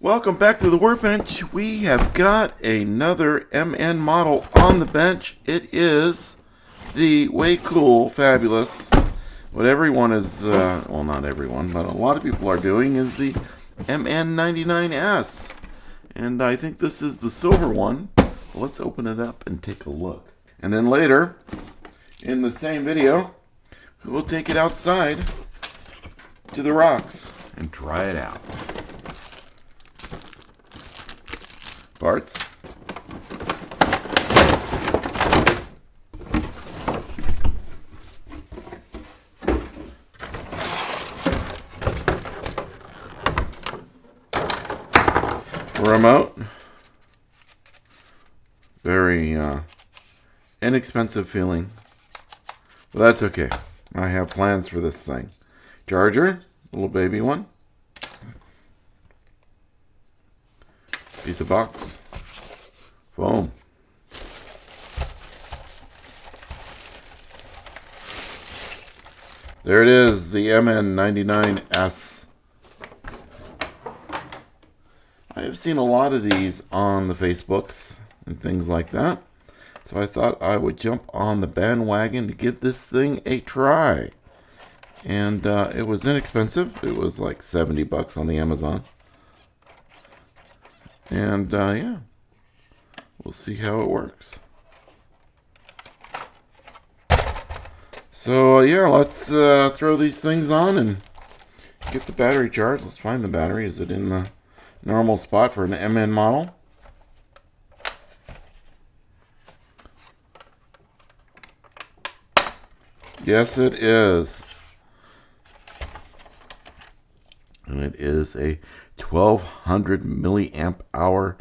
Welcome back to the workbench. We have got another MN model on the bench. It is the way cool, fabulous, what everyone is, well, not everyone, but a lot of people are doing is the MN99S. And I think this is the silver one. Let's open it up and take a look. And then later, in the same video, we'll take it outside to the rocks and try it out. Parts. Remote. Very inexpensive feeling. But that's okay. I have plans for this thing. Charger, little baby one. Piece of box. Foam. There it is, the MN99S. I have seen a lot of these on the Facebooks and things like that. So I thought I would jump on the bandwagon to give this thing a try. And it was inexpensive. It was like 70 bucks on the Amazon. And yeah, we'll see how it works. So yeah, let's throw these things on and get the battery charged. Let's find the battery. Is it in the normal spot for an MN model? Yes, it is. And it is a 1200 milliamp hour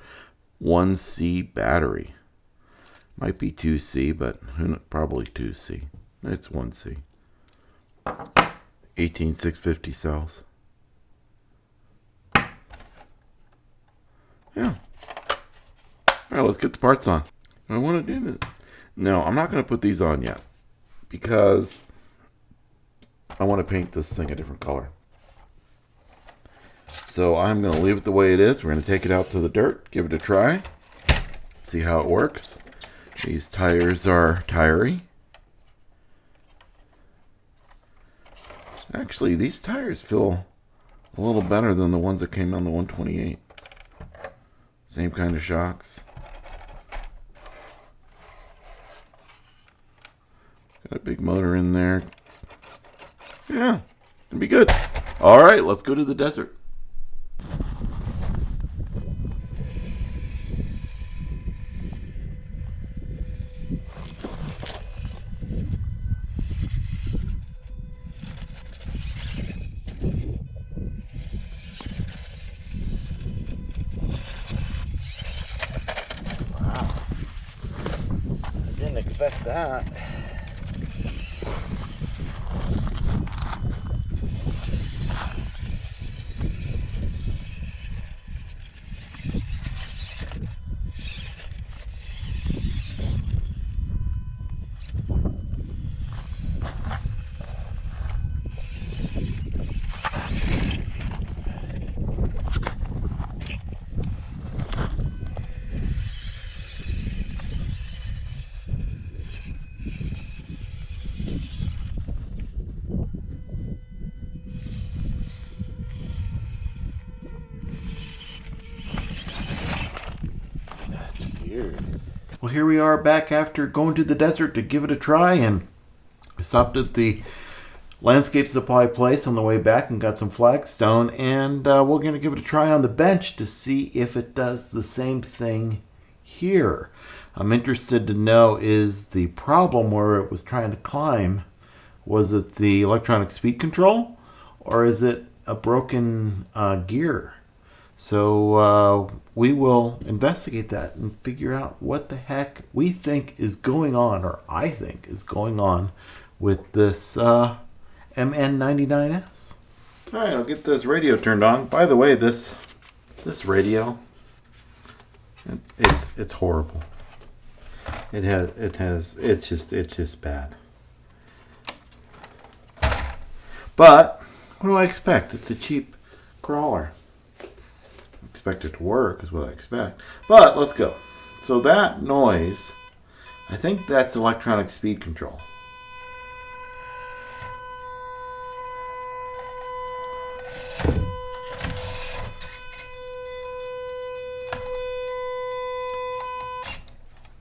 1C battery. Might be 2C, but probably 2C. It's 1C. 18650 cells. Yeah. Alright, let's get the parts on. I want to do this. No, I'm not going to put these on yet, because I want to paint this thing a different color. So I'm going to leave it the way it is. We're going to take it out to the dirt, give it a try, see how it works. These tires are tiry. Actually, these tires feel a little better than the ones that came on the 128. Same kind of shocks. Got a big motor in there. Yeah, it'll be good. All right, let's go to the desert. Wow, I didn't expect that. Well, here we are back after going to the desert to give it a try, and I stopped at the landscape supply place on the way back and got some flagstone, and we're going to give it a try on the bench to see if it does the same thing here. I'm interested to know, is the problem where it was trying to climb, was it the electronic speed control, or is it a broken gear? So we will investigate that and figure out what the heck we think is going on, or I think is going on, with this MN99S. All right, I'll get this radio turned on. By the way, this radio, it's horrible. It's just bad. But what do I expect? It's a cheap crawler. expect it to work, is what I expect. But let's go. So that noise, I think that's electronic speed control.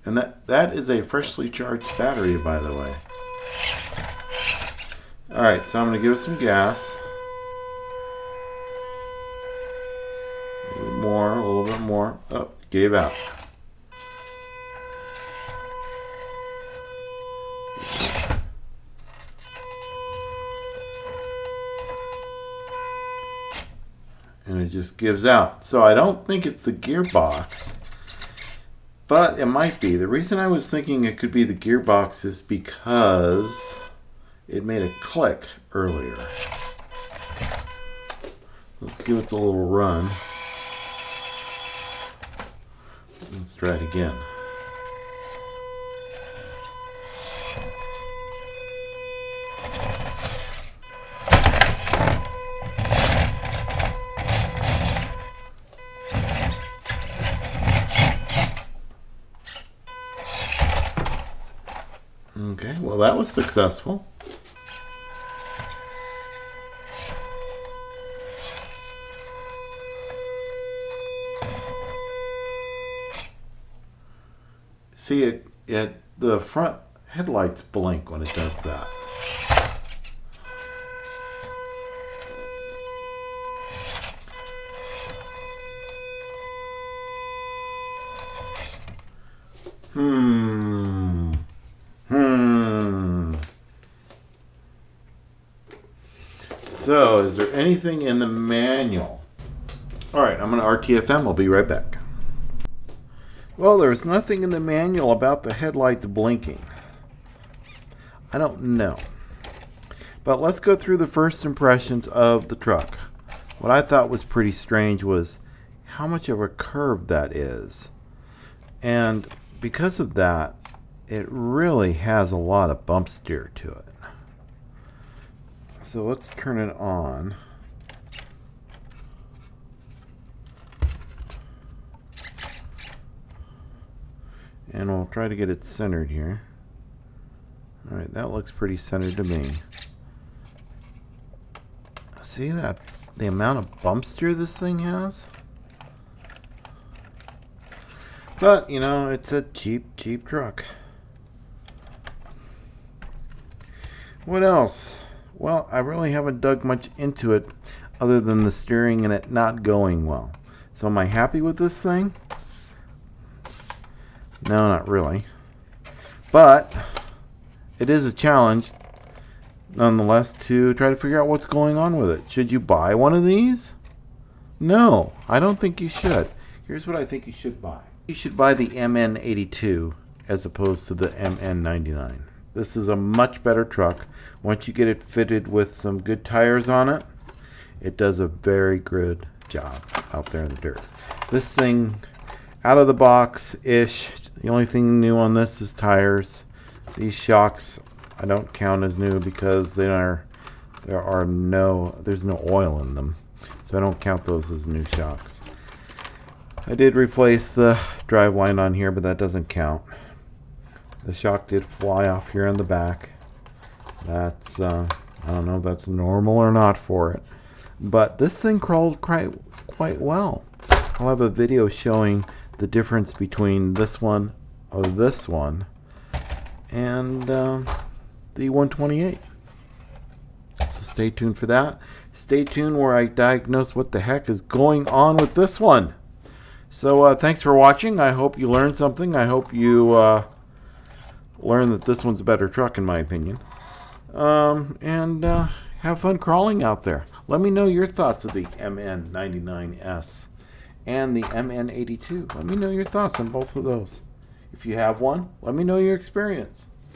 And that is a freshly charged battery, by the way. Alright, so I'm going to give it some gas. A little bit more. Oh, gave out. And it just gives out. So I don't think it's the gearbox. But it might be. The reason I was thinking it could be the gearbox is because it made a click earlier. Let's give it a little run. Let's try it again. Okay, well that was successful. See, the front headlights blink when it does that. So, is there anything in the manual? Alright, I'm going to RTFM. I'll be right back. Well, there's nothing in the manual about the headlights blinking. I don't know. But let's go through the first impressions of the truck. What I thought was pretty strange was how much of a curve that is. And because of that, it really has a lot of bump steer to it. So let's turn it on. And we'll try to get it centered here. Alright, that looks pretty centered to me. See that? The amount of bump steer this thing has? But, you know, it's a cheap truck. What else? Well, I really haven't dug much into it other than the steering and it not going well. So am I happy with this thing? No, not really. But it is a challenge, nonetheless, to try to figure out what's going on with it. Should you buy one of these? No, I don't think you should. Here's what I think you should buy. You should buy the MN82 as opposed to the MN99. This is a much better truck. Once you get it fitted with some good tires on it, it does a very good job out there in the dirt. This thing, out of the box-ish, the only thing new on this is tires. These shocks I don't count as new because there's no oil in them. So I don't count those as new shocks. I did replace the driveline on here, but that doesn't count. The shock did fly off here on the back. That's, I don't know if that's normal or not for it. But this thing crawled quite well. I'll have a video showing the difference between this one or this one and the 128. So stay tuned for that. Stay tuned where I diagnose what the heck is going on with this one. So thanks for watching. I hope you learned something. I hope you learned that this one's a better truck in my opinion. And have fun crawling out there. Let me know your thoughts of the MN99S and the MN82. Let me know your thoughts on both of those. If you have one, let me know your experience.